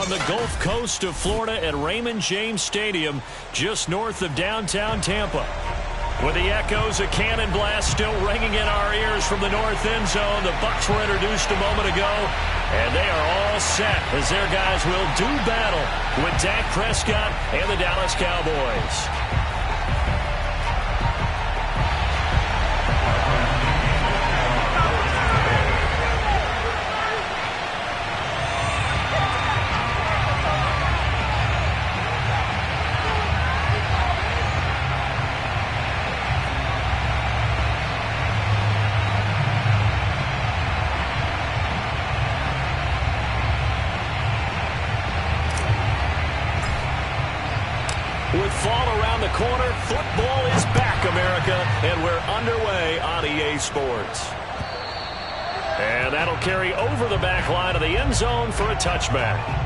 from the Gulf Coast of Florida at Raymond James Stadium, just north of downtown Tampa. With the echoes of cannon blast still ringing in our ears from the north end zone, the Bucs were introduced a moment ago, and they are all set as their guys will do battle with Dak Prescott and the Dallas Cowboys. With fall around the corner, football is back, America, and we're underway on EA Sports. And that'll carry over the back line of the end zone for a touchback.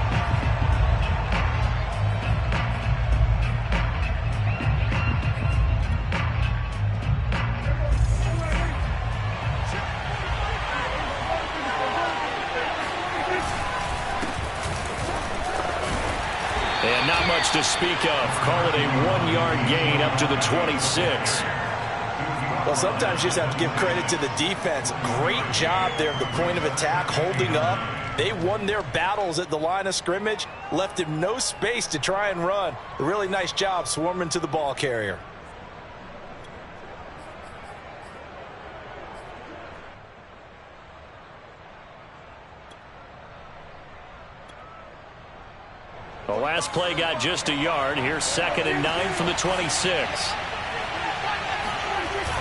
And not much to speak of. Call it a 1-yard gain up to the 26. Well, sometimes you just have to give credit to the defense. Great job there at the point of attack, holding up. They won their battles at the line of scrimmage, left him no space to try and run. A really nice job swarming to the ball carrier. The last play got just a yard. Here's 2nd and 9 from the 26.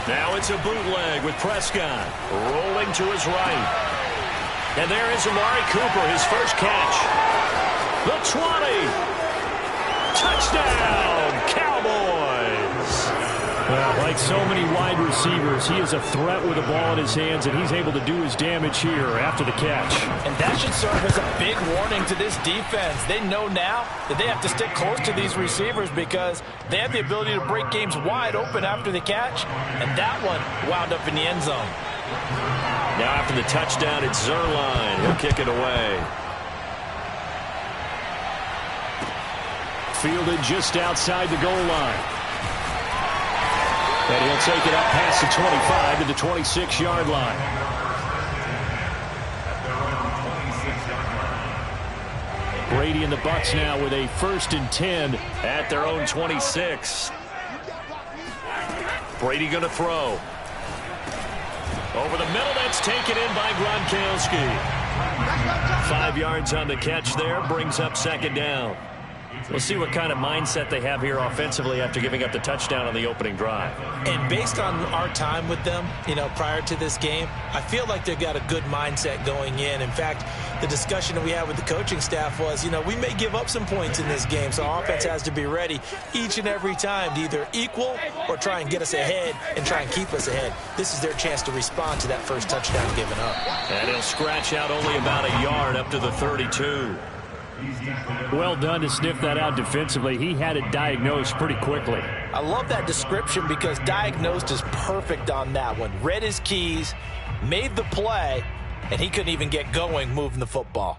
Now it's a bootleg with Prescott rolling to his right. And there is Amari Cooper, his first catch. The 20. Touchdown, Cowboys. Well, like so many wide receivers, he is a threat with the ball in his hands, and he's able to do his damage here after the catch. And that should serve as a big warning to this defense. They know now that they have to stick close to these receivers because they have the ability to break games wide open after the catch, and that one wound up in the end zone. Now after the touchdown, it's Zerline. He'll kick it away. Fielded just outside the goal line. And he'll take it up past the 25 to the 26-yard line. Brady and the Bucs now with a 1st and 10 at their own 26. Brady going to throw. Over the middle, that's taken in by Gronkowski. 5 yards on the catch there, brings up 2nd down. We'll see what kind of mindset they have here offensively after giving up the touchdown on the opening drive. And based on our time with them, prior to this game, I feel like they've got a good mindset going in. In fact, the discussion that we had with the coaching staff was, we may give up some points in this game, so our offense has to be ready each and every time to either equal or try and get us ahead and try and keep us ahead. This is their chance to respond to that first touchdown given up. And he'll scratch out only about a yard up to the 32. Well done to sniff that out defensively. He had it diagnosed pretty quickly. I love that description because diagnosed is perfect on that one. Read his keys, made the play, and he couldn't even get going moving the football.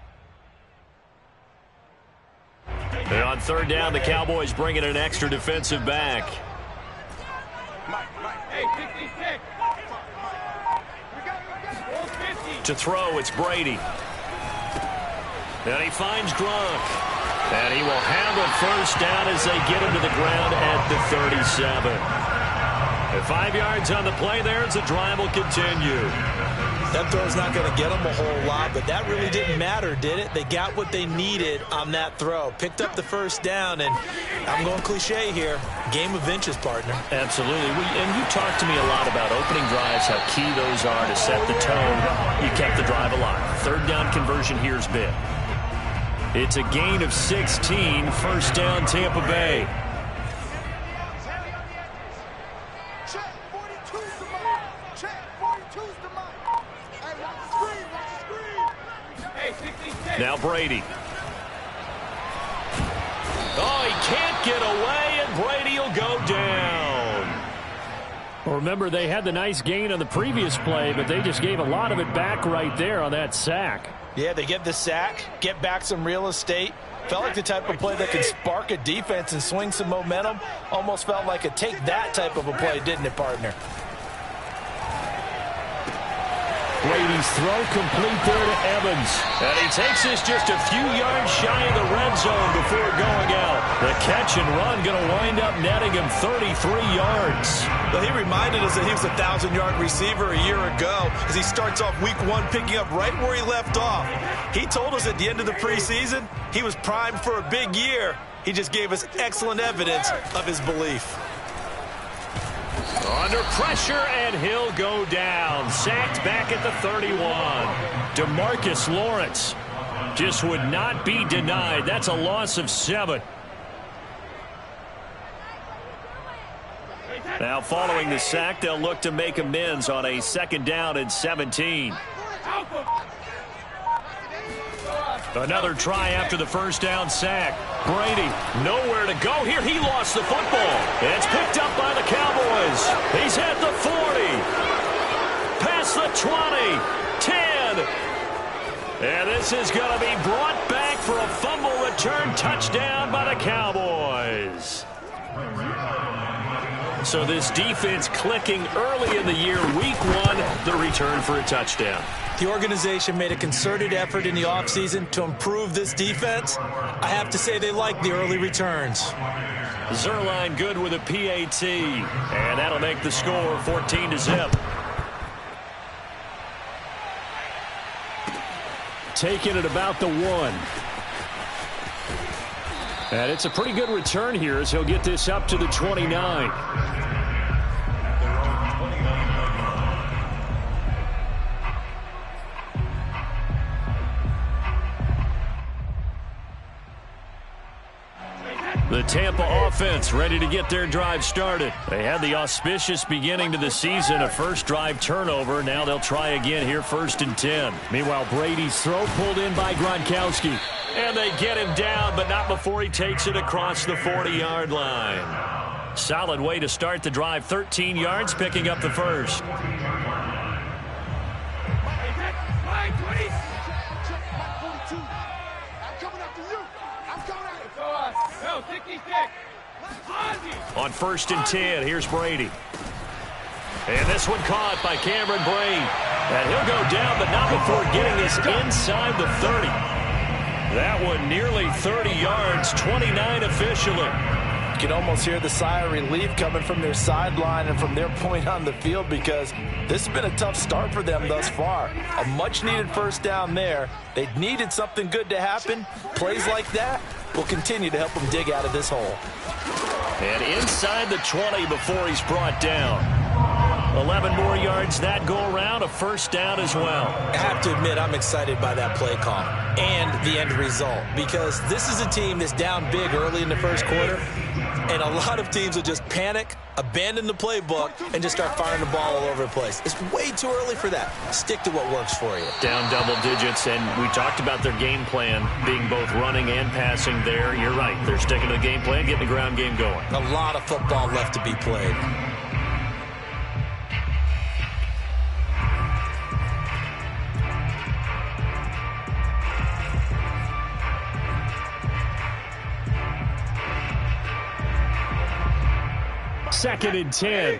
And on 3rd down, the Cowboys bring in an extra defensive back. To throw, it's Brady. And he finds Gronk. And he will have a 1st down as they get him to the ground at the 37. And 5 yards on the play there as the drive will continue. That throw's not going to get them a whole lot, but that really didn't matter, did it? They got what they needed on that throw. Picked up the 1st down, and I'm going cliche here. Game of inches, partner. Absolutely. And you talked to me a lot about opening drives, how key those are to set the tone. You kept the drive alive. 3rd down conversion here's big. It's a gain of 16, 1st down Tampa Bay. Now Brady. Oh, he can't get away, and Brady will go down. Well, remember, they had the nice gain on the previous play, but they just gave a lot of it back right there on that sack. Yeah, they get the sack, get back some real estate, Felt like the type of play that can spark a defense and swing some momentum. Almost felt like a take-that type of a play, didn't it, partner? Brady's throw complete there to Evans. And he takes this just a few yards shy of the red zone before going out. The catch and run going to wind up netting him 33 yards. Well, he reminded us that he was a 1,000-yard receiver a year ago as he starts off week 1 picking up right where he left off. He told us at the end of the preseason he was primed for a big year. He just gave us excellent evidence of his belief. Under pressure, and he'll go down. Sacked back at the 31. DeMarcus Lawrence just would not be denied. That's a loss of 7. Now following the sack, they'll look to make amends on a 2nd down and 17. Another try after the 1st down sack. Brady nowhere to go here. He lost the football. It's picked up by the Cowboys. He's at the 40. Past the 20. 10. And this is going to be brought back for a fumble return touchdown by the Cowboys. So this defense clicking early in the year. Week 1, the return for a touchdown. The organization made a concerted effort in the offseason to improve this defense. I have to say they like the early returns. Zerline good with a PAT. And that'll make the score 14-0. taking it about the 1. And it's a pretty good return here as he'll get this up to the 29. The Tampa offense ready to get their drive started. They had the auspicious beginning to the season, a first drive turnover. Now they'll try again here, 1st and 10. Meanwhile, Brady's throw pulled in by Gronkowski. And they get him down, but not before he takes it across the 40-yard line. Solid way to start the drive. 13 yards, picking up the first. On 1st and 10, here's Brady. And this one caught by Cameron Brate. And he'll go down, but not before getting this inside the 30. That one nearly 30 yards, 29 officially. You can almost hear the sigh of relief coming from their sideline and from their point on the field, because this has been a tough start for them thus far. A much-needed first down there. They needed something good to happen. Plays like that will continue to help them dig out of this hole. And inside the 20 before he's brought down. 11 more yards that go around, a first down as well. I have to admit, I'm excited by that play call and the end result, because this is a team that's down big early in the first quarter, and a lot of teams will just panic, abandon the playbook, and just start firing the ball all over the place. It's way too early for that. Stick to what works for you. Down double digits, and we talked about their game plan being both running and passing there. You're right. They're sticking to the game plan, getting the ground game going. A lot of football left to be played. Second and 10.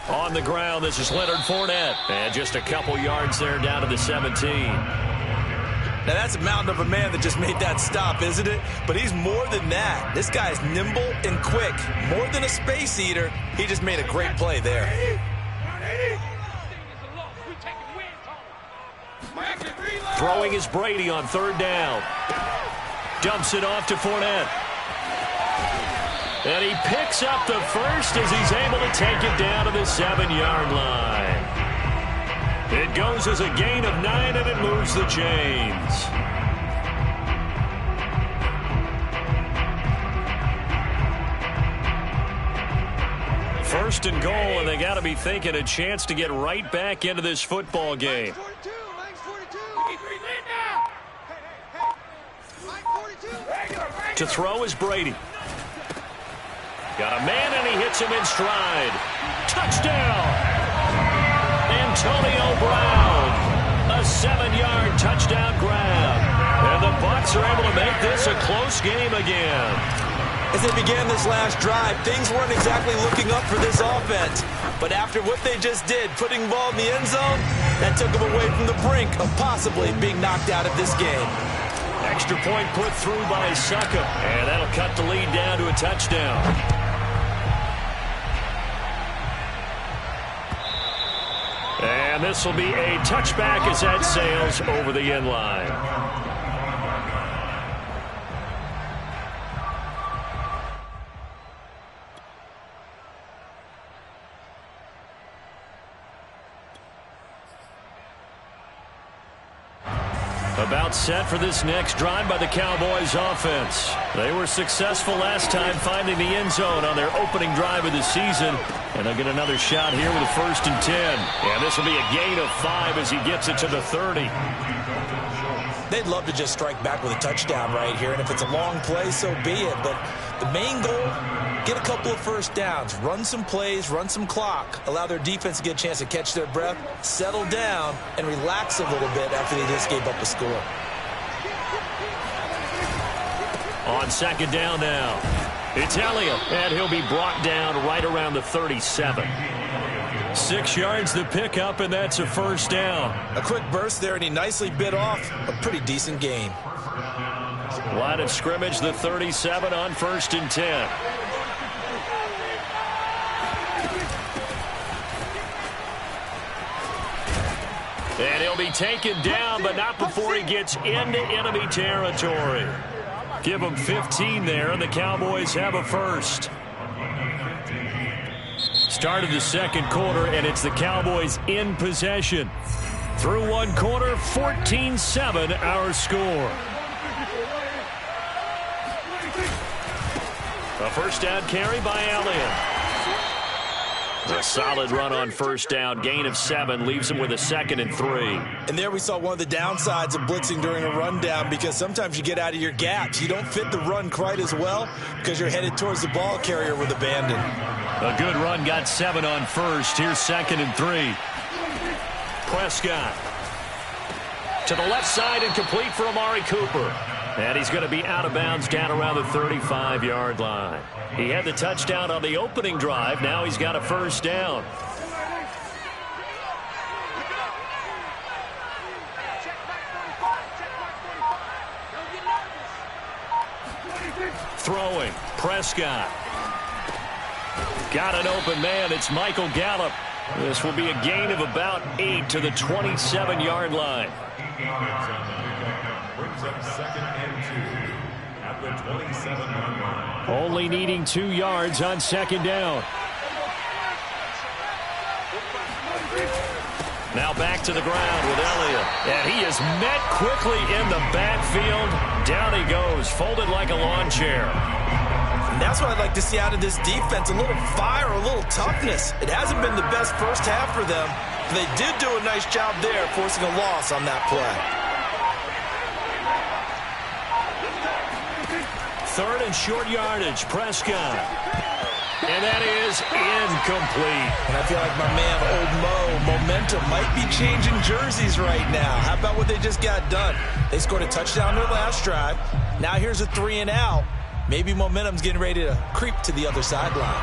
On the ground, this is Leonard Fournette. And just a couple yards there down to the 17. Now, that's a mountain of a man that just made that stop, isn't it? But he's more than that. This guy's nimble and quick. More than a space eater, he just made a great play there. Throwing is Brady on 3rd down. Dumps it off to Fournette. And he picks up the first as he's able to take it down to the 7-yard line. It goes as a gain of 9, and it moves the chains. First and goal, and they got to be thinking a chance to get right back into this football game. To throw is Brady. Got a man, and he hits him in stride. Touchdown! Antonio Brown. 7-yard touchdown grab. And the Bucs are able to make this a close game again. As they began this last drive, things weren't exactly looking up for this offense. But after what they just did, putting the ball in the end zone, that took them away from the brink of possibly being knocked out of this game. Extra point put through by Suckup, and that'll cut the lead down to a touchdown. And this will be a touchback as that sails over the end line. About set for this next drive by the Cowboys offense. They were successful last time finding the end zone on their opening drive of the season. And they'll get another shot here with a 1st and 10. And this will be a gain of 5 as he gets it to the 30. They'd love to just strike back with a touchdown right here. And if it's a long play, so be it. But the main goal, get a couple of first downs, run some plays, run some clock, allow their defense to get a chance to catch their breath, settle down, and relax a little bit after they just gave up a score. On 2nd down now, it's Elliott, and he'll be brought down right around the 37. 6 yards the pickup, and that's a 1st down. A quick burst there, and he nicely bit off a pretty decent gain. Line of scrimmage, the 37 on 1st and 10. And he'll be taken down, but not before he gets into enemy territory. Give him 15 there, and the Cowboys have a 1st. Start of the 2nd quarter, and it's the Cowboys in possession. Through 1 quarter, 14-7 our score. A 1st down carry by Elliott. A solid run on 1st down. Gain of 7 leaves him with a 2nd and 3. And there we saw one of the downsides of blitzing during a rundown, because sometimes you get out of your gaps. You don't fit the run quite as well because you're headed towards the ball carrier with abandon. A good run, got 7 on 1st. Here's 2nd and 3. Prescott to the left side and complete for Amari Cooper. And he's going to be out of bounds down around the 35-yard line. He had the touchdown on the opening drive. Now he's got a 1st down. Throwing, Prescott. Got an open man. It's Michael Gallup. This will be a gain of about 8 to the 27-yard line. Only needing 2 yards on 2nd down. Now back to the ground with Elliott. And he is met quickly in the backfield. Down he goes, folded like a lawn chair. And that's what I'd like to see out of this defense, a little fire, a little toughness. It hasn't been the best first half for them, but they did do a nice job there, forcing a loss on that play. 3rd and short yardage, Prescott. And that is incomplete. And I feel like my man, Old Mo, momentum might be changing jerseys right now. How about what they just got done? They scored a touchdown their last drive. Now here's a 3 and out. Maybe momentum's getting ready to creep to the other sideline.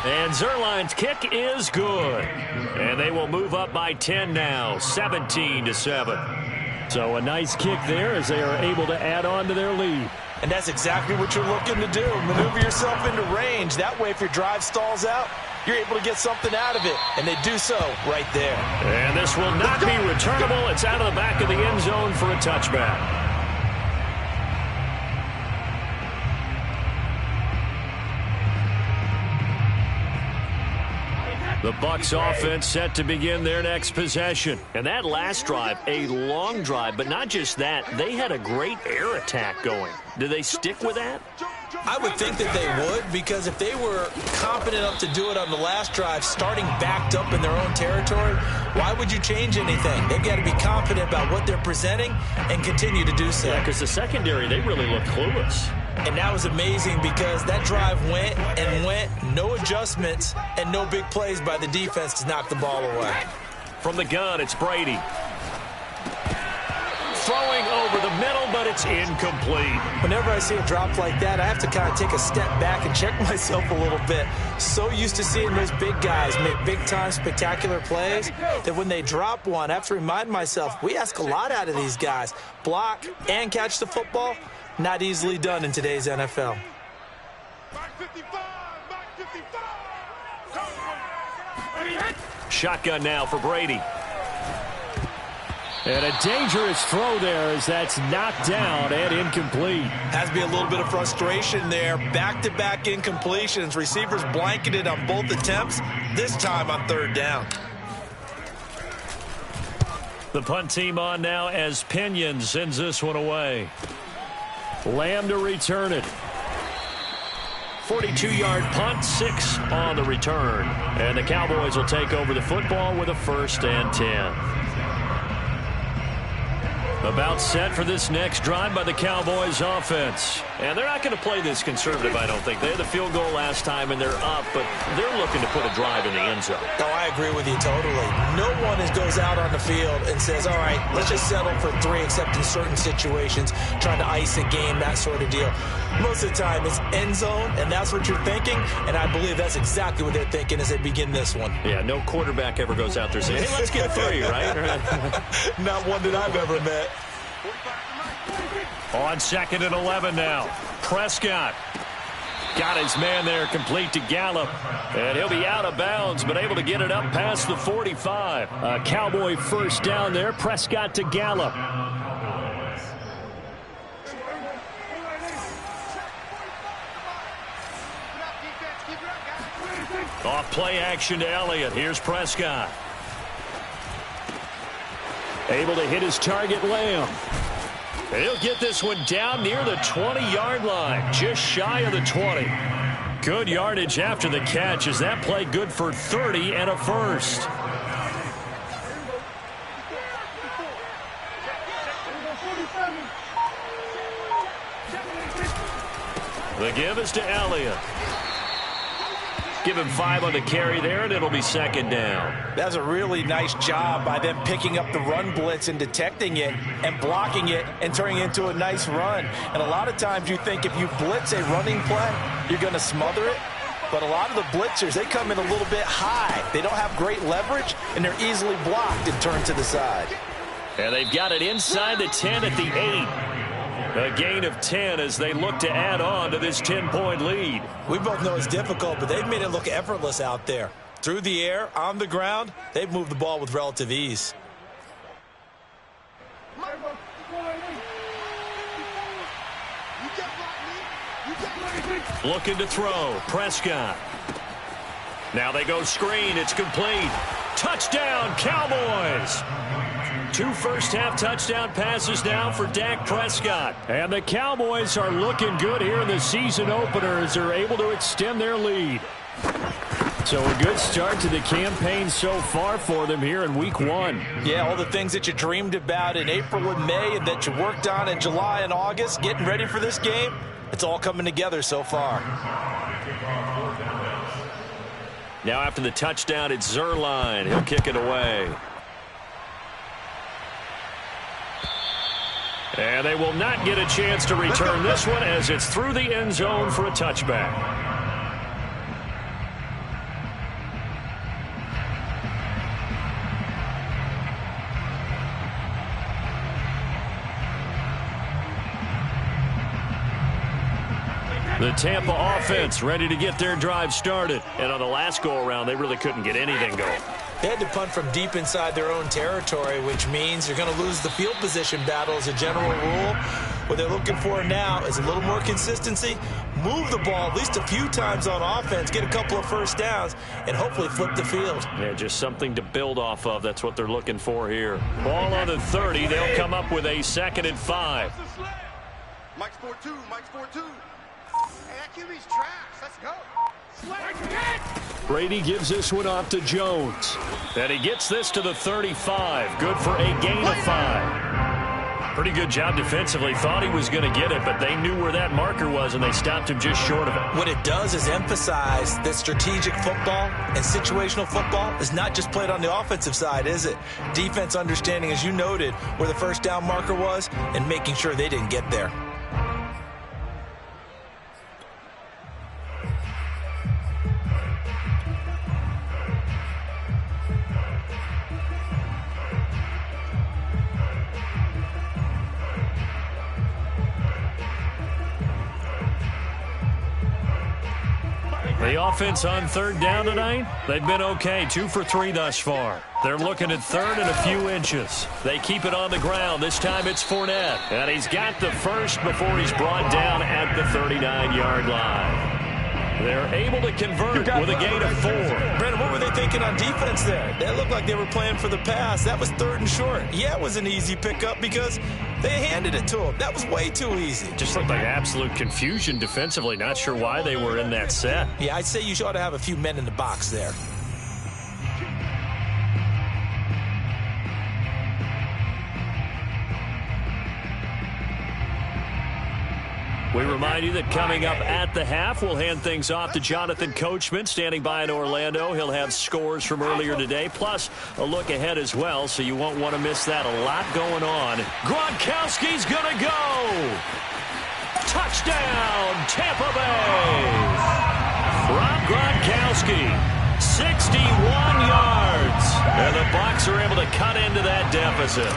And Zerline's kick is good. And they will move up by 10 now, 17-7. So a nice kick there as they are able to add on to their lead. And that's exactly what you're looking to do. Maneuver yourself into range. That way, if your drive stalls out, you're able to get something out of it. And they do so right there. And this will not be returnable. It's out of the back of the end zone for a touchback. The Bucs offense set to begin their next possession. And that last drive, a long drive, but not just that. They had a great air attack going. Do they stick with that? I would think that they would, because if they were confident enough to do it on the last drive, starting backed up in their own territory, why would you change anything? They've got to be confident about what they're presenting and continue to do so. Yeah, because the secondary, they really look clueless. And that was amazing because that drive went and went, no adjustments and no big plays by the defense to knock the ball away. From the gun, it's Brady. Throwing over the middle, but it's incomplete. Whenever I see a drop like that, I have to kind of take a step back and check myself a little bit. So used to seeing those big guys make big-time spectacular plays that when they drop one, I have to remind myself, we ask a lot out of these guys. Block and catch the football, not easily done in today's NFL. Shotgun now for Brady. And a dangerous throw there as that's knocked down and incomplete. Has to be a little bit of frustration there. Back-to-back incompletions. Receivers blanketed on both attempts, this time on third down. The punt team on now as Pinion sends this one away. Lamb to return it. 42-yard punt, 6 on the return. And the Cowboys will take over the football with a 1st and 10. About set for this next drive by the Cowboys offense. And they're not going to play this conservative, I don't think. They had the field goal last time, and they're up, but they're looking to put a drive in the end zone. Oh, I agree with you totally. No one goes out on the field and says, all right, let's just settle for 3, except in certain situations, trying to ice a game, that sort of deal. Most of the time, it's end zone, and that's what you're thinking, and I believe that's exactly what they're thinking as they begin this one. Yeah, no quarterback ever goes out there saying, hey, let's get 3, right? Not one that I've ever met. On 2nd and 11 now. Prescott got his man there, complete to Gallup. And he'll be out of bounds, but able to get it up past the 45. A Cowboy 1st down there. Prescott to Gallup. Off play action to Elliott. Here's Prescott. Able to hit his target, Lamb. And he'll get this one down near the 20-yard line, just shy of the 20. Good yardage after the catch as that play good for 30 and a 1st. The give is to Elliott. Give him 5 on the carry there, and it'll be 2nd down. That's a really nice job by them picking up the run blitz and detecting it and blocking it and turning it into a nice run. And a lot of times you think if you blitz a running play, you're going to smother it. But a lot of the blitzers, they come in a little bit high. They don't have great leverage, and they're easily blocked and turned to the side. And they've got it inside the 10 at the 8. A gain of 10 as they look to add on to this 10-point lead. We both know it's difficult, but they've made it look effortless out there. Through the air, on the ground, they've moved the ball with relative ease. Looking to throw. Prescott. Now they go screen. It's complete. Touchdown, Cowboys. 2 first-half touchdown passes now for Dak Prescott. And the Cowboys are looking good here in the season opener as they're able to extend their lead. So a good start to the campaign so far for them here in Week 1. Yeah, all the things that you dreamed about in April and May and that you worked on in July and August, getting ready for this game, it's all coming together so far. Now after the touchdown, it's Zerline. He'll kick it away. And they will not get a chance to return this one as it's through the end zone for a touchback. The Tampa offense ready to get their drive started. And on the last go-around, they really couldn't get anything going. They had to punt from deep inside their own territory, which means you're going to lose the field position battle as a general rule. What they're looking for now is a little more consistency, move the ball at least a few times on offense, get a couple of first downs, and hopefully flip the field. Yeah, just something to build off of. That's what they're looking for here. Ball on the 30. They'll come up with a 2nd and 5. Mike's 4-2. Mike's 4-2. Hey, that QB's trash. Let's go. Brady gives this one off to Jones. And he gets this to the 35. Good for a gain of 5. Pretty good job defensively. Thought he was going to get it, but they knew where that marker was, and they stopped him just short of it. What it does is emphasize that strategic football and situational football is not just played on the offensive side, is it? Defense understanding, as you noted, where the first down marker was and making sure they didn't get there. The offense on third down tonight, they've been okay, 2 for 3 thus far. They're looking at third and a few inches. They keep it on the ground. This time it's Fournette. And he's got the first before he's brought down at the 39-yard line. They're able to convert with a gain of 4. Brandon, what were they thinking on defense there? They looked like they were playing for the pass. That was 3rd and short. Yeah, it was an easy pickup because they handed it to him. That was way too easy. Just looked like absolute confusion defensively. Not sure why they were in that set. Yeah, I'd say you ought to have a few men in the box there. We remind you that coming up at the half, we'll hand things off to Jonathan Coachman, standing by in Orlando. He'll have scores from earlier today, plus a look ahead as well, so you won't want to miss that. A lot going on. Gronkowski's going to go. Touchdown, Tampa Bay. Rob Gronkowski, 61 yards. And the Bucs are able to cut into that deficit.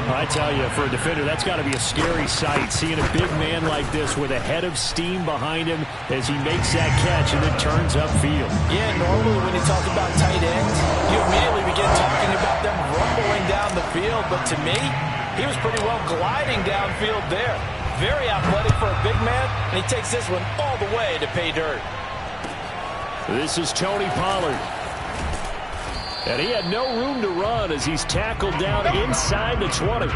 I tell you, for a defender, that's got to be a scary sight, seeing a big man like this with a head of steam behind him as he makes that catch and then turns upfield. Yeah, normally when you talk about tight ends, you immediately begin talking about them rumbling down the field. But to me, he was pretty well gliding downfield there. Very athletic for a big man, and he takes this one all the way to pay dirt. This is Tony Pollard. And he had no room to run as he's tackled down inside the 20.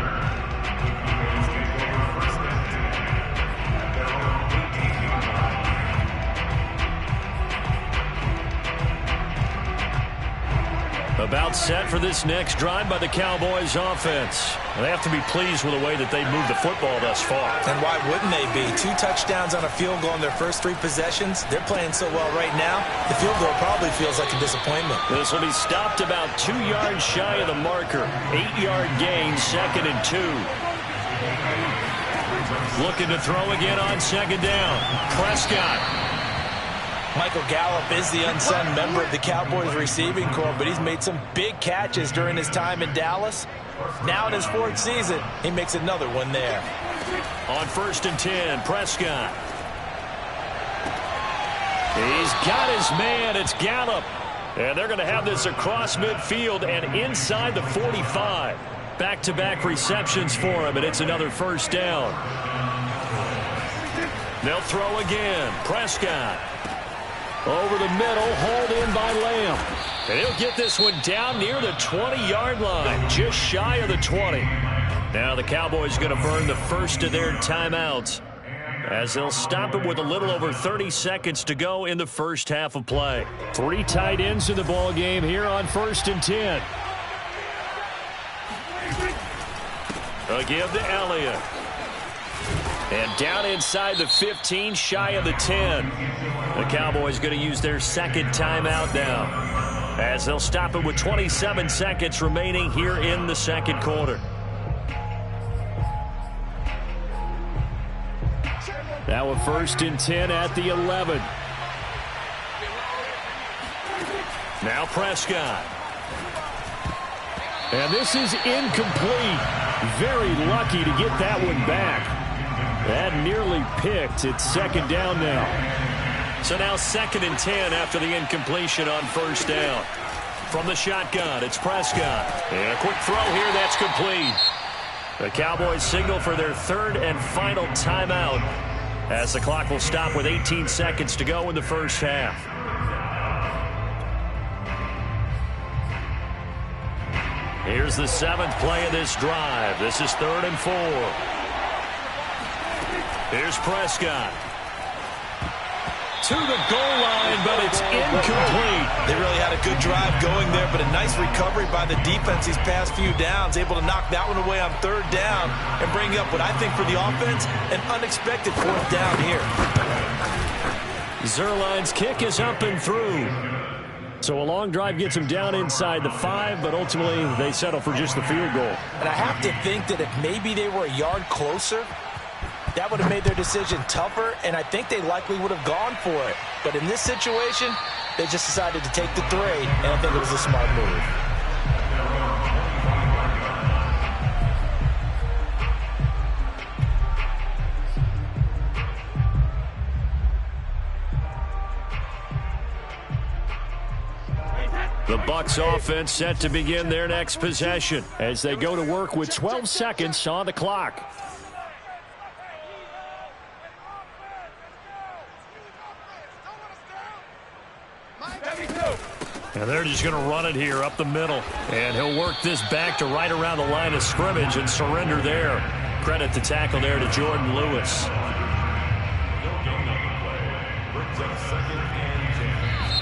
About set for this next drive by the Cowboys offense. They have to be pleased with the way that they've moved the football thus far. And why wouldn't they be? 2 touchdowns on a field goal in their first 3 possessions. They're playing so well right now, the field goal probably feels like a disappointment. This will be stopped about 2 yards shy of the marker. 8-yard gain, 2nd and 2. Looking to throw again on 2nd down. Prescott. Michael Gallup is the unsung member of the Cowboys receiving corps, but he's made some big catches during his time in Dallas. Now in his 4th season, he makes another one there. On 1st and 10, Prescott. He's got his man. It's Gallup. And they're going to have this across midfield and inside the 45. Back-to-back receptions for him, and it's another 1st down. They'll throw again. Prescott. Over the middle, hauled in by Lamb. And he'll get this one down near the 20-yard line, just shy of the 20. Now the Cowboys going to burn the first of their timeouts as they'll stop it with a little over 30 seconds to go in the first half of play. 3 tight ends in the ball game here on 1st and 10. A give to Elliott. And down inside the 15, shy of the 10. The Cowboys going to use their 2nd timeout now, as they'll stop it with 27 seconds remaining here in the 2nd quarter. Now a 1st and 10 at the 11. Now Prescott. And this is incomplete. Very lucky to get that one back. That nearly picked. It's 2nd down now. So now 2nd and 10 after the incompletion on 1st down. From the shotgun, it's Prescott. And a quick throw here, that's complete. The Cowboys signal for their 3rd and final timeout as the clock will stop with 18 seconds to go in the first half. Here's the 7th play of this drive. This is 3rd and 4. Here's Prescott. to the goal line, but it's incomplete. They really had a good drive going there, but a nice recovery by the defense these past few downs, able to knock that one away on third down and bring up what I think for the offense, an unexpected fourth down here. Zerline's kick is up and through. So a long drive gets him down inside the 5, but ultimately they settle for just the field goal. And I have to think that if maybe they were a yard closer, that would have made their decision tougher, and I think they likely would have gone for it. But in this situation, they just decided to take the 3, and I think it was a smart move. The Bucs offense set to begin their next possession as they go to work with 12 seconds on the clock. And they're just going to run it here up the middle. And he'll work this back to right around the line of scrimmage and surrender there. Credit the tackle there to Jordan Lewis.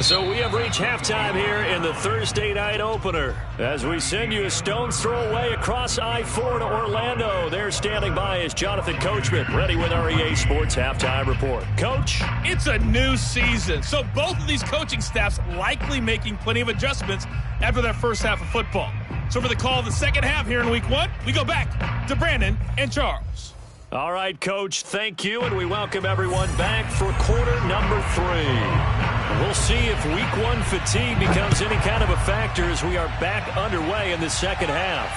So we have reached halftime here in the Thursday night opener. As we send you a stone's throw away across I-4 to Orlando. There standing by is Jonathan Coachman, ready with our EA Sports Halftime Report. Coach? It's a new season, so both of these coaching staffs likely making plenty of adjustments after that first half of football. So for the call of the second half here in Week 1, we go back to Brandon and Charles. All right, Coach, thank you, and we welcome everyone back for quarter number 3. We'll see if Week 1 fatigue becomes any kind of a factor as we are back underway in the second half.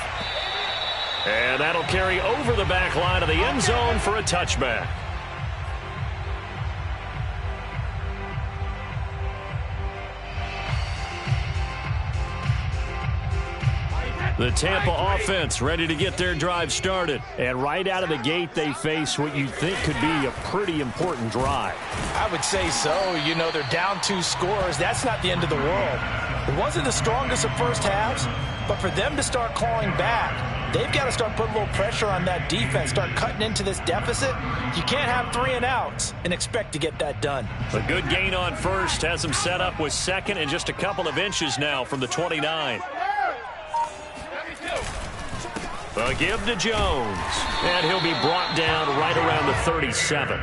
And that'll carry over the back line of the end zone for a touchback. The Tampa offense ready to get their drive started. And right out of the gate, they face what you think could be a pretty important drive. I would say so. You know, they're down 2 scores. That's not the end of the world. It wasn't the strongest of first halves, but for them to start clawing back, they've got to start putting a little pressure on that defense, start cutting into this deficit. You can't have 3 and outs and expect to get that done. A good gain on first has them set up with second and just a couple of inches now from the 29. A give to Jones, and he'll be brought down right around the 37.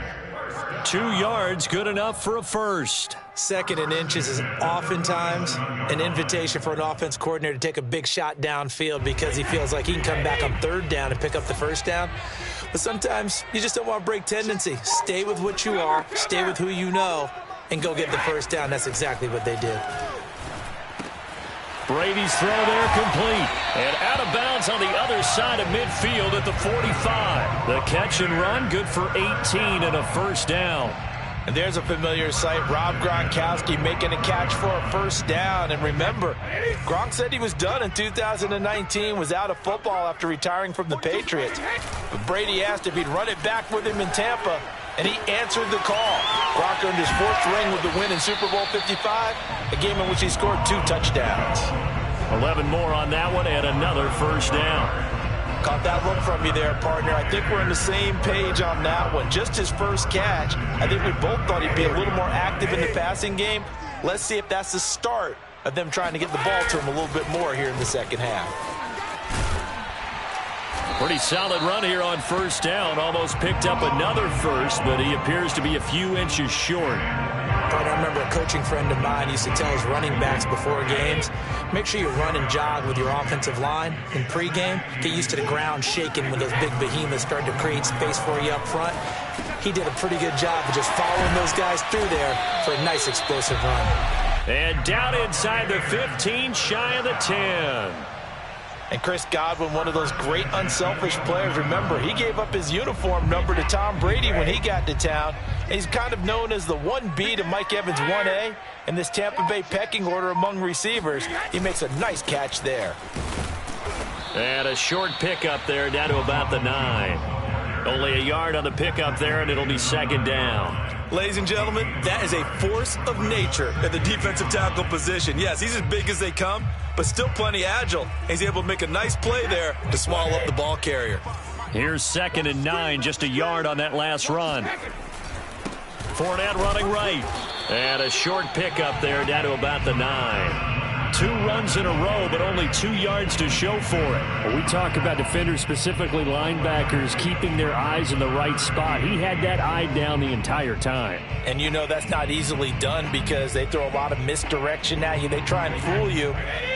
2 yards, good enough for a first. Second and inches is oftentimes an invitation for an offense coordinator to take a big shot downfield because he feels like he can come back on third down and pick up the first down. But sometimes you just don't want to break tendency. Stay with what you are, stay with who you know, and go get the first down. That's exactly what they did. Brady's throw there complete. And out of bounds on the other side of midfield at the 45. The catch and run good for 18 and a first down. And there's a familiar sight. Rob Gronkowski making a catch for a first down. And remember, Gronk said he was done in 2019, was out of football after retiring from the Patriots. But Brady asked if he'd run it back with him in Tampa, and he answered the call. Gronk earned his 4th ring with the win in Super Bowl 55, a game in which he scored 2 touchdowns. 11 more on that one and another first down. Caught that look from you there, partner. I think we're on the same page on that one. Just his first catch. I think we both thought he'd be a little more active in the passing game. Let's see if that's the start of them trying to get the ball to him a little bit more here in the second half. Pretty solid run here on first down. Almost picked up another first, but he appears to be a few inches short. I remember a coaching friend of mine used to tell his running backs before games, make sure you run and jog with your offensive line in pregame. Get used to the ground shaking when those big behemoths start to create space for you up front. He did a pretty good job of just following those guys through there for a nice explosive run. And down inside the 15, shy of the 10. And Chris Godwin, one of those great unselfish players. Remember, he gave up his uniform number to Tom Brady when he got to town. And he's kind of known as the 1B to Mike Evans' 1A in this Tampa Bay pecking order among receivers. He makes a nice catch there. And a short pickup there down to about the 9. Only a yard on the pickup there, and it'll be second down. Ladies and gentlemen, that is a force of nature at the defensive tackle position. Yes, he's as big as they come, but still plenty agile. He's able to make a nice play there to swallow up the ball carrier. Here's second and 9, just a yard on that last run. Fournette running right. And a short pickup there down to about the 9. 2 runs in a row, but only 2 yards to show for it. Well, we talk about defenders, specifically linebackers, keeping their eyes in the right spot. He had that eye down the entire time. And you know that's not easily done because they throw a lot of misdirection at you. They try and fool you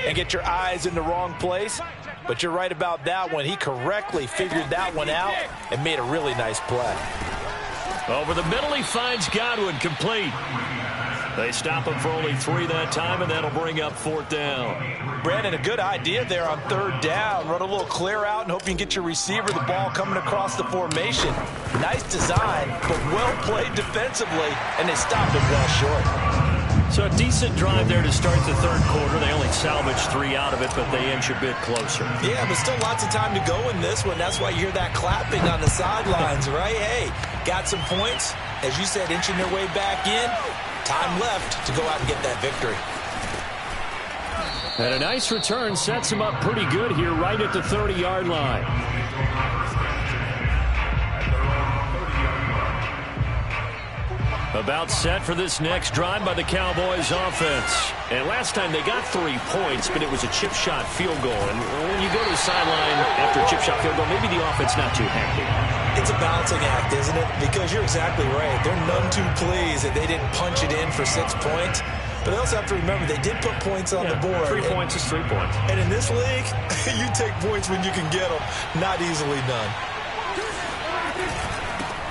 and get your eyes in the wrong place. But you're right about that one. He correctly figured that one out and made a really nice play. Over the middle, he finds Godwin, complete. They stop him for only 3 that time, and that'll bring up 4th down. Brandon, a good idea there on 3rd down. Run a little clear out and hope you can get your receiver the ball coming across the formation. Nice design, but well played defensively, and they stopped him well short. So a decent drive there to start the 3rd quarter. They only salvaged 3 out of it, but they inch a bit closer. Yeah, but still lots of time to go in this one. That's why you hear that clapping on the sidelines, right? Hey, got some points. As you said, inching their way back in. Time left to go out and get that victory. And a nice return sets him up pretty good here right at the 30-yard line. About set for this next drive by the Cowboys offense. And last time they got 3 points, but it was a chip shot field goal. And when you go to the sideline after a chip shot field goal, maybe the offense not too happy. It's a balancing act, isn't it? Because you're exactly right. They're none too pleased that they didn't punch it in for 6 points. But they also have to remember they did put points on the board. 3 points is 3 points. And in this league, you take points when you can get them. Not easily done.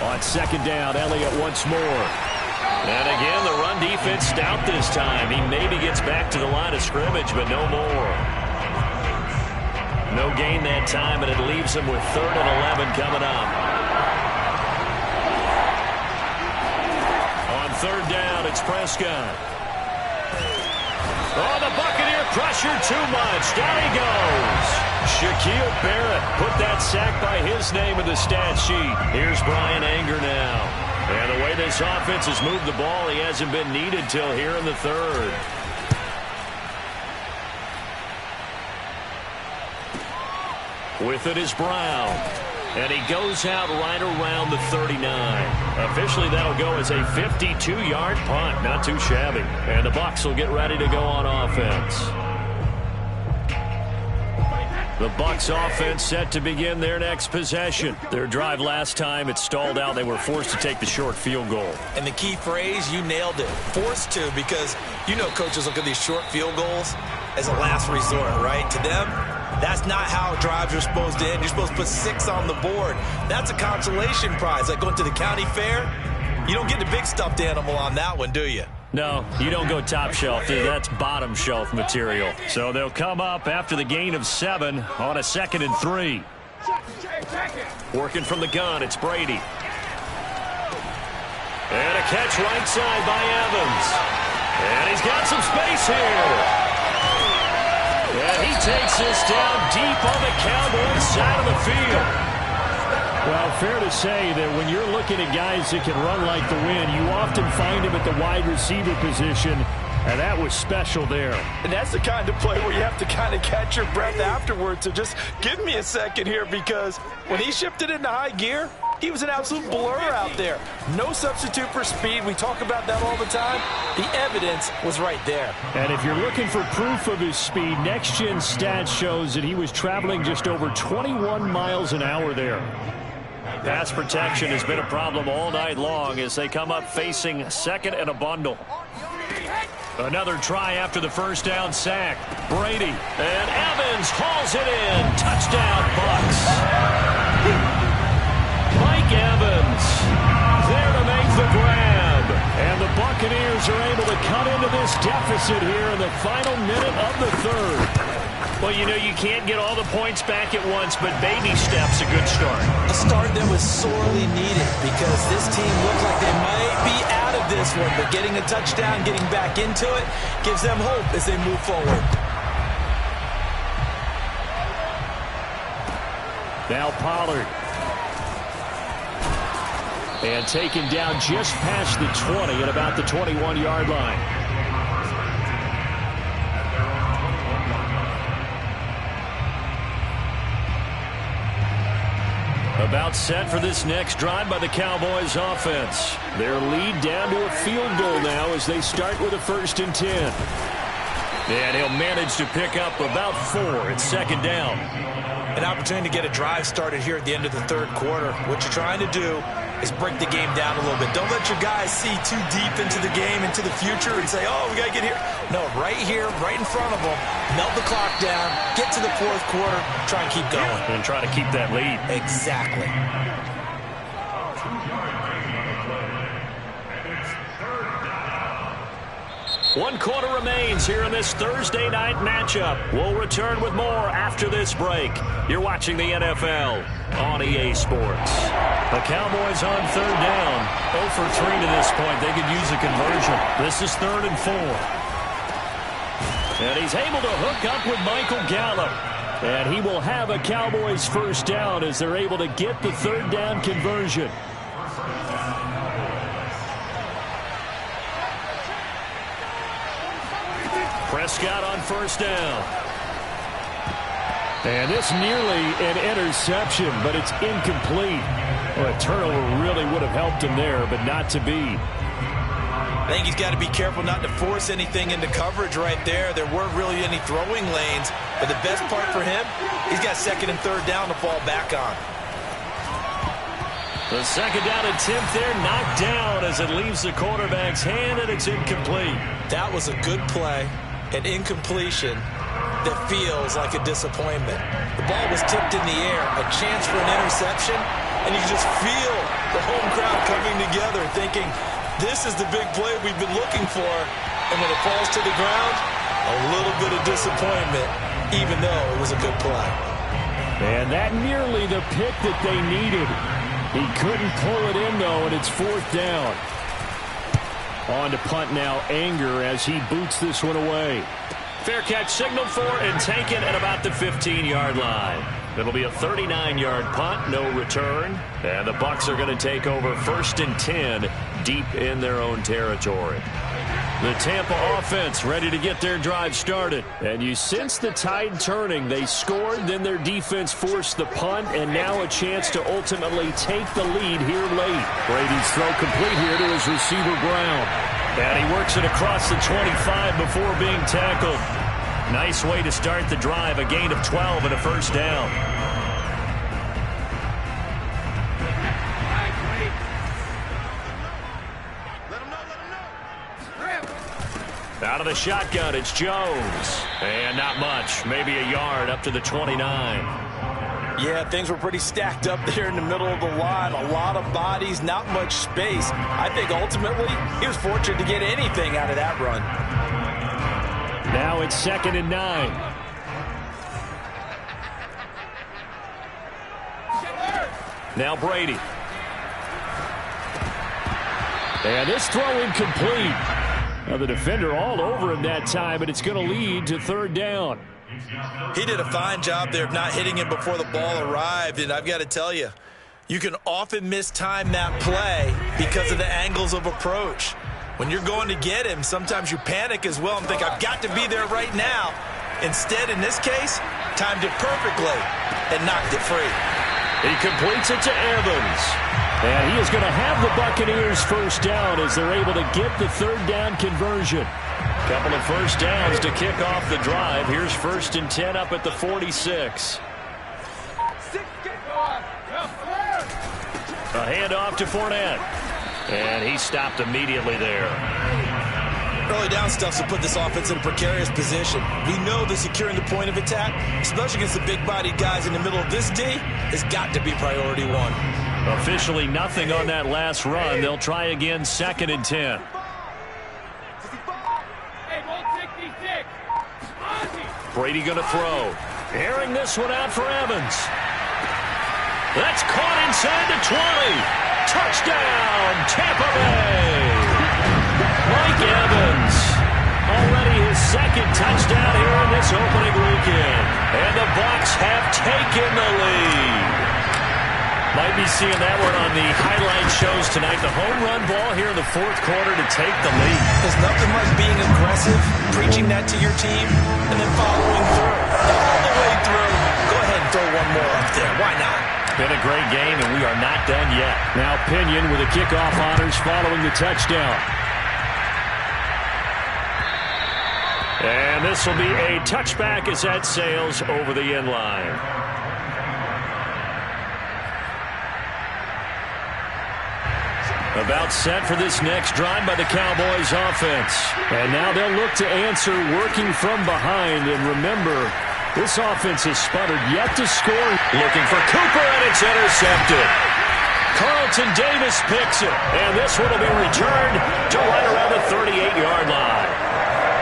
On 2nd down, Elliott once more. And again, the run defense stout this time. He maybe gets back to the line of scrimmage, but no more. No gain that time, and it leaves him with 3rd and 11 coming up. On 3rd down, it's Prescott. Oh, the Buccaneer pressure too much. Down he goes. Shaquille Barrett put that sack by his name in the stat sheet. Here's Brian Anger now. And the way this offense has moved the ball, he hasn't been needed till here in the 3rd. With it is Brown. And he goes out right around the 39. Officially, that'll go as a 52-yard punt. Not too shabby. And the Bucs will get ready to go on offense. The Bucs offense set to begin their next possession. Their drive last time, it stalled out. They were forced to take the short field goal. And the key phrase, you nailed it. Forced to, because you know coaches look at these short field goals as a last resort, right? To them, that's not how drives are supposed to end. You're supposed to put 6 on the board. That's a consolation prize. Like going to the county fair, you don't get the big stuffed animal on that one, do you? No, you don't go top shelf. That's bottom shelf material. So they'll come up after the gain of 7 on a 2nd and 3. Working from the gun, it's Brady. And a catch right side by Evans. And he's got some space here. And he takes this down deep on the Cowboys side of the field. Well, fair to say that when you're looking at guys that can run like the wind, you often find him at the wide receiver position, and that was special there. And that's the kind of play where you have to kind of catch your breath afterwards. So just give me a second here, because when he shifted into high gear, he was an absolute blur out there. No substitute for speed. We talk about that all the time. The evidence was right there. And if you're looking for proof of his speed, Next Gen Stats shows that he was traveling just over 21 miles an hour there. Pass protection has been a problem all night long as they come up facing 2nd and a bundle. Another try after the 1st down sack. Brady and Evans hauls it in. Touchdown, Bucs. Mike Evans there to make the grab. And the Buccaneers are able to cut into this deficit here in the final minute of the 3rd. Well, you know, you can't get all the points back at once, but baby steps a good start. A start that was sorely needed because this team looked like they might be out of this one, but getting a touchdown, getting back into it, gives them hope as they move forward. Now Pollard. And taken down just past the 20 at about the 21-yard line. About set for this next drive by the Cowboys offense. Their lead down to a field goal now as they start with a 1st and 10. And he'll manage to pick up about 4. It's 2nd down. An opportunity to get a drive started here at the end of the 3rd quarter. What you're trying to do is break the game down a little bit. Don't let your guys see too deep into the game, into the future, and say, oh, we got to get here. No, right here, right in front of them, melt the clock down, get to the 4th quarter, try and keep going. And try to keep that lead. Exactly. One quarter remains here in this Thursday night matchup. We'll return with more after this break. You're watching the NFL on EA Sports. The Cowboys on 3rd down. 0 for 3 to this point. They could use a conversion. This is 3rd and 4. And he's able to hook up with Michael Gallup. And he will have a Cowboys 1st down as they're able to get the 3rd down conversion. Prescott on 1st down. And this nearly an interception, but it's incomplete. Well, a turnover really would have helped him there, but not to be. I think he's got to be careful not to force anything into coverage right there. There weren't really any throwing lanes, but the best part for him, he's got 2nd and 3rd down to fall back on. The 2nd down attempt there knocked down as it leaves the quarterback's hand, and it's incomplete. That was a good play. An incompletion that feels like a disappointment. The ball was tipped in the air, a chance for an interception, and you just feel the home crowd coming together thinking, this is the big play we've been looking for. And when it falls to the ground, a little bit of disappointment, even though it was a good play. And that nearly the pick that they needed. He couldn't pull it in, though, and it's 4th down. On to punt now, Anger, as he boots this one away. Fair catch signaled for and taken at about the 15-yard line. It'll be a 39-yard punt, no return. And the Bucs are going to take over 1st and 10 deep in their own territory. The Tampa offense ready to get their drive started. And you sense the tide turning. They scored, then their defense forced the punt, and now a chance to ultimately take the lead here late. Brady's throw complete here to his receiver, Brown. And he works it across the 25 before being tackled. Nice way to start the drive, a gain of 12 and a 1st down. Out of the shotgun, it's Jones. And not much, maybe a yard up to the 29. Yeah, things were pretty stacked up there in the middle of the line. A lot of bodies, not much space. I think ultimately he was fortunate to get anything out of that run. Now it's 2nd and 9. Now Brady. And this throw incomplete. Now the defender all over him that time, but it's going to lead to 3rd down. He did a fine job there of not hitting him before the ball arrived, and I've got to tell you, you can often mistime that play because of the angles of approach. When you're going to get him, sometimes you panic as well and think, I've got to be there right now. Instead, in this case, timed it perfectly and knocked it free. He completes it to Evans. And he is going to have the Buccaneers 1st down as they're able to get the 3rd down conversion. Couple of 1st downs to kick off the drive. Here's 1st and 10 up at the 46. A handoff to Fournette. And he stopped immediately there. Early down stuff to put this offense in a precarious position. We know that securing the point of attack, especially against the big-bodied guys in the middle of this D, has got to be priority 1. Officially nothing on that last run. They'll try again, 2nd and 10. Brady going to throw. Airing this one out for Evans. That's caught inside the 20. Touchdown, Tampa Bay. Mike Evans. Already his 2nd touchdown here in this opening weekend. And the Bucs have taken the lead. Might be seeing that one on the highlight shows tonight. The home run ball here in the 4th quarter to take the lead. There's nothing like being aggressive, preaching that to your team, and then following through. All the way through. Go ahead and throw one more up there. Why not? been a great game, and we are not done yet. Now Pinion with the kickoff honors following the touchdown. And this will be a touchback as that sails over the end line. About set for this next drive by the Cowboys offense. And now they'll look to answer working from behind. And remember, this offense has sputtered yet to score. Looking for Cooper, and it's intercepted. Carlton Davis picks it. And this one will be returned to right around the 38-yard line.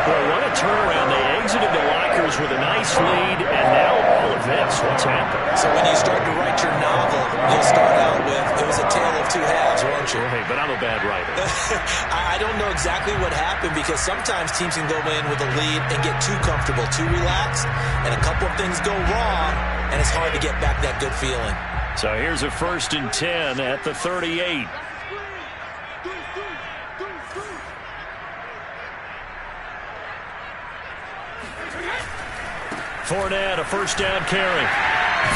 Well, what a turnaround. They exited the lockers with a nice lead, and now all of this. What's happened? So when you start to write your novel, you'll start out with, it was a tale of two halves, won't you? Hey, but I'm a bad writer. I don't know exactly what happened, because sometimes teams can go in with a lead and get too comfortable, too relaxed, and a couple of things go wrong, and it's hard to get back that good feeling. So here's a 1st and 10 at the 38. Fournette, a first down carry.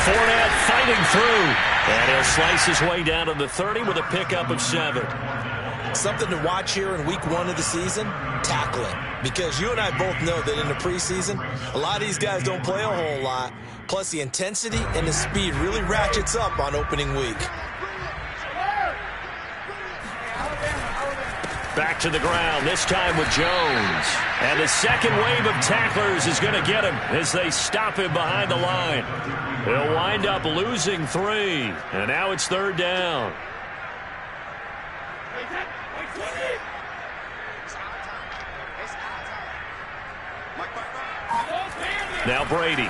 Fournette fighting through. And he'll slice his way down to the 30 with a pickup of 7. Something to watch here in week 1 of the season, tackling. Because you and I both know that in the preseason, a lot of these guys don't play a whole lot. Plus the intensity and the speed really ratchets up on opening week. Back to the ground, this time with Jones. And the second wave of tacklers is going to get him as they stop him behind the line. He'll wind up losing 3. And now it's 3rd down. Now Brady.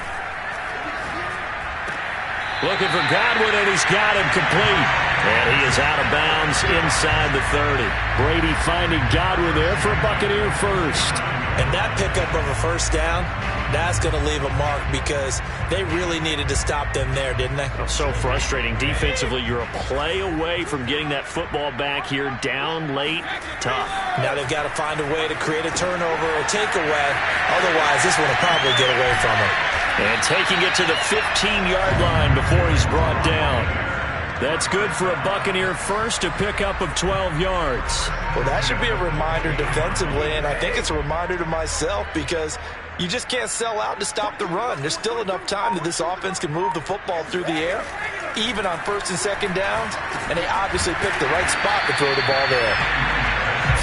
Looking for Godwin, and he's got him complete. And he is out of bounds inside the 30. Brady finding Godwin there for a Buccaneer first. And that pickup of a first down, that's going to leave a mark, because they really needed to stop them there, didn't they? So frustrating. Defensively, you're a play away from getting that football back here, down late, tough. Now they've got to find a way to create a turnover or takeaway. Otherwise, this one will probably get away from them. And taking it to the 15-yard line before he's brought down. That's good for a Buccaneer first, a pickup of 12 yards. Well, that should be a reminder defensively, and I think it's a reminder to myself, because you just can't sell out to stop the run. There's still enough time that this offense can move the football through the air, even on 1st and 2nd downs, and they obviously picked the right spot to throw the ball there.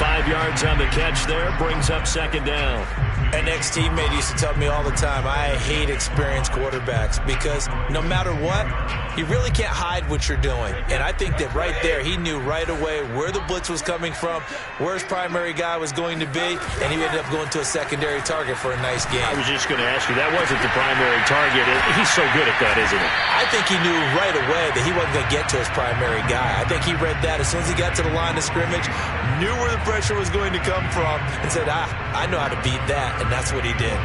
5 yards on the catch there, brings up 2nd down. An ex-teammate used to tell me all the time, I hate experienced quarterbacks, because no matter what, you really can't hide what you're doing. And I think that right there, he knew right away where the blitz was coming from, where his primary guy was going to be, and he ended up going to a secondary target for a nice game. I was just going to ask you, that wasn't the primary target. He's so good at that, isn't he? I think he knew right away that he wasn't going to get to his primary guy. I think he read that as soon as he got to the line of scrimmage, knew where the pressure was going to come from, and said, I know how to beat that. And that's what he did.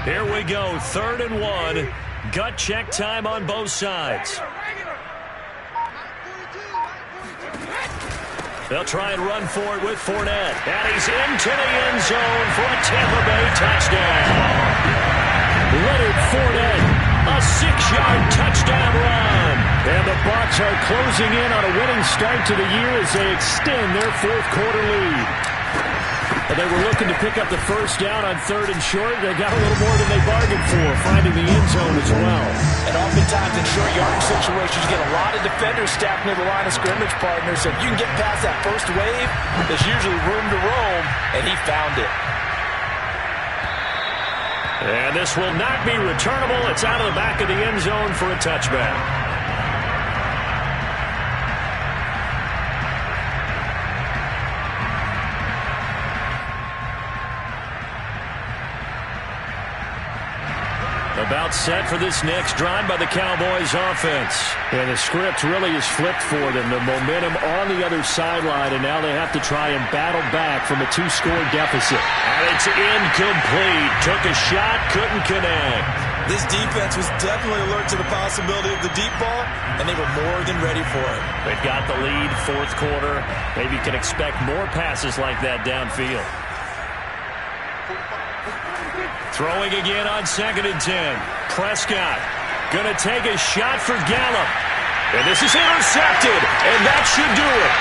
Here we go, 3rd and 1. Gut check time on both sides. They'll try and run for it with Fournette. And he's into the end zone for a Tampa Bay touchdown. Leonard Fournette. A 6-yard touchdown run. And the Bucs are closing in on a winning start to the year as they extend their 4th quarter lead. And they were looking to pick up the first down on 3rd and short. They got a little more than they bargained for, finding the end zone as well. And oftentimes in short yardage situations, you get a lot of defenders stacked near the line of scrimmage, partner. So if you can get past that first wave, there's usually room to roam, and he found it. And this will not be returnable. It's out of the back of the end zone for a touchback. About set for this next drive by the Cowboys offense. And the script really is flipped for them. The momentum on the other sideline, and now they have to try and battle back from a 2-score deficit. And it's incomplete. Took a shot, couldn't connect. This defense was definitely alert to the possibility of the deep ball, and they were more than ready for it. They've got the lead, 4th quarter. Maybe can expect more passes like that downfield. Throwing again on 2nd and 10. Prescott going to take a shot for Gallup. And this is intercepted, and that should do it.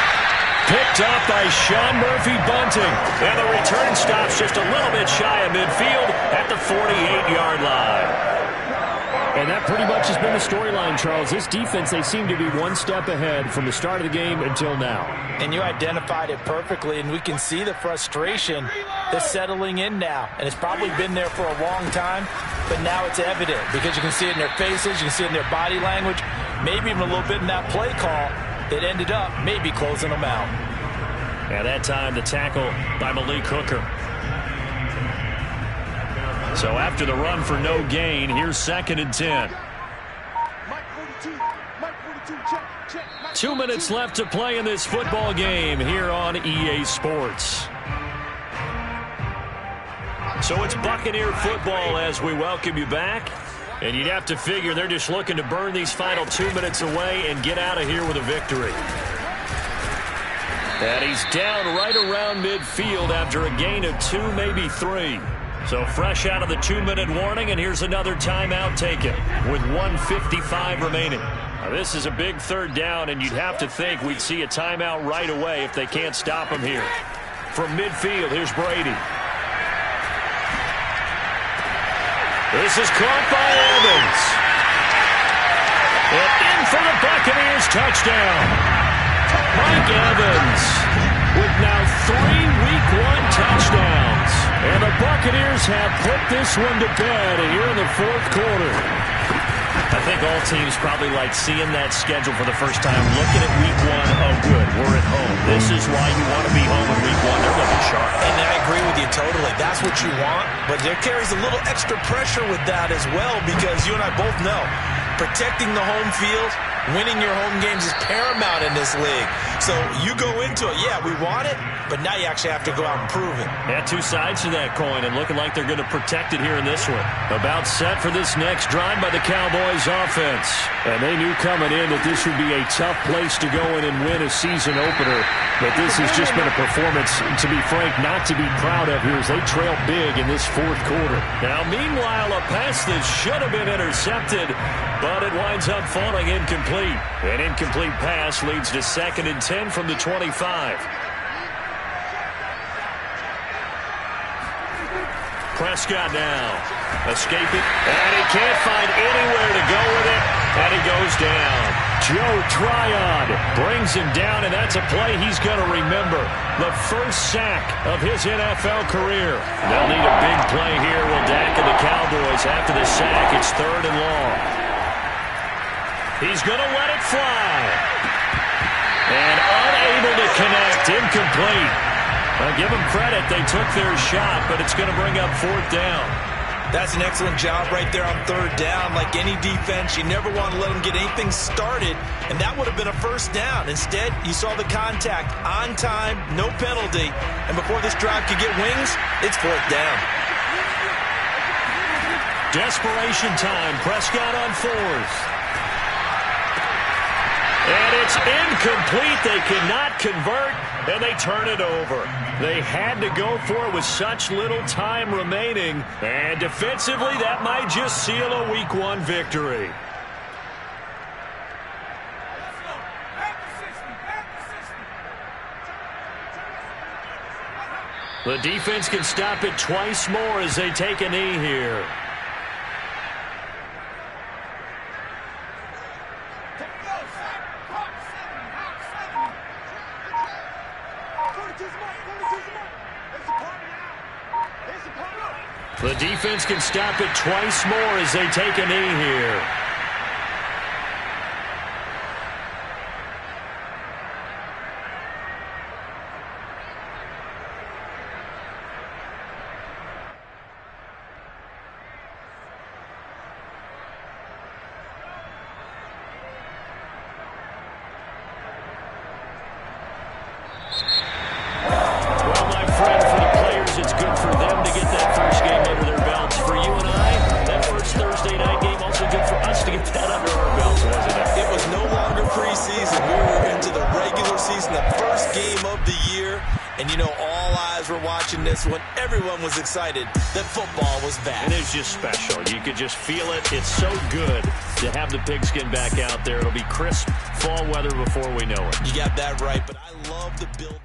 Picked up by Sean Murphy-Bunting. And the return stops just a little bit shy of midfield at the 48-yard line. And that pretty much has been the storyline, Charles. This defense, they seem to be one step ahead from the start of the game until now. And you identified it perfectly, and we can see the frustration that's settling in now. And it's probably been there for a long time, but now it's evident because you can see it in their faces, you can see it in their body language, maybe even a little bit in that play call that ended up maybe closing them out. At that time, the tackle by Malik Hooker. So after the run for no gain, here's 2nd and 10. 2 minutes left to play in this football game here on EA Sports. So it's Buccaneer football as we welcome you back. And you'd have to figure they're just looking to burn these final 2 minutes away and get out of here with a victory. And he's down right around midfield after a gain of 2, maybe 3. So fresh out of the 2-minute warning, and here's another timeout taken with 1:55 remaining. Now, this is a big 3rd down, and you'd have to think we'd see a timeout right away if they can't stop him here. From midfield, here's Brady. This is caught by Evans. And in for the Buccaneers touchdown. Mike Evans with now 3 Week 1 touchdowns. And the Buccaneers have put this one to bed here in the 4th quarter. I think all teams probably like seeing that schedule for the first time, looking at Week 1, oh good, we're at home. This is why you want to be home in Week 1. They're looking sharp. And I agree with you totally. That's what you want, but there carries a little extra pressure with that as well because you and I both know protecting the home field, winning your home games is paramount in this league. So you go into it, yeah, we want it, but now you actually have to go out and prove it. Yeah, 2 sides to that coin, and looking like they're going to protect it here in this one. About set for this next drive by the Cowboys offense. And they knew coming in that this would be a tough place to go in and win a season opener. But this has just been a performance, to be frank, not to be proud of here as they trail big in this 4th quarter. Now, meanwhile, a pass that should have been intercepted, but it winds up falling incomplete. An incomplete pass leads to 2nd and 10 from the 25. Prescott now escaping, and he can't find anywhere to go with it, and he goes down. Joe Tryon brings him down, and that's a play he's going to remember. The first sack of his NFL career. They'll need a big play here. Will Dak and the Cowboys after the sack. It's 3rd and long. He's going to let it fly. And unable to connect, incomplete. Well, give them credit. They took their shot, but it's going to bring up 4th down. That's an excellent job right there on 3rd down. Like any defense, you never want to let them get anything started, and that would have been a 1st down. Instead, you saw the contact on time, no penalty, and before this drive could get wings, it's 4th down. Desperation time. Prescott on 4th. And it's incomplete. They cannot convert, and they turn it over. They had to go for it with such little time remaining, and defensively, that might just seal a Week 1 victory. The defense can stop it twice more as they take a knee here. The defense can stop it twice more as they take a knee here. Well, my friend, for the players, it's good for them to get that first game under their belts. For you and I, that first Thursday night game, also good for us to get that under our belts, wasn't it? It was no longer preseason. We were into the regular season, the first game of the year, And you know, all eyes were watching this when everyone was excited that football was back. And it's just special. You could just feel it. It's so good to have the pigskin back out there. It'll be crisp fall weather before we know it. You got that right, but I love the build-up.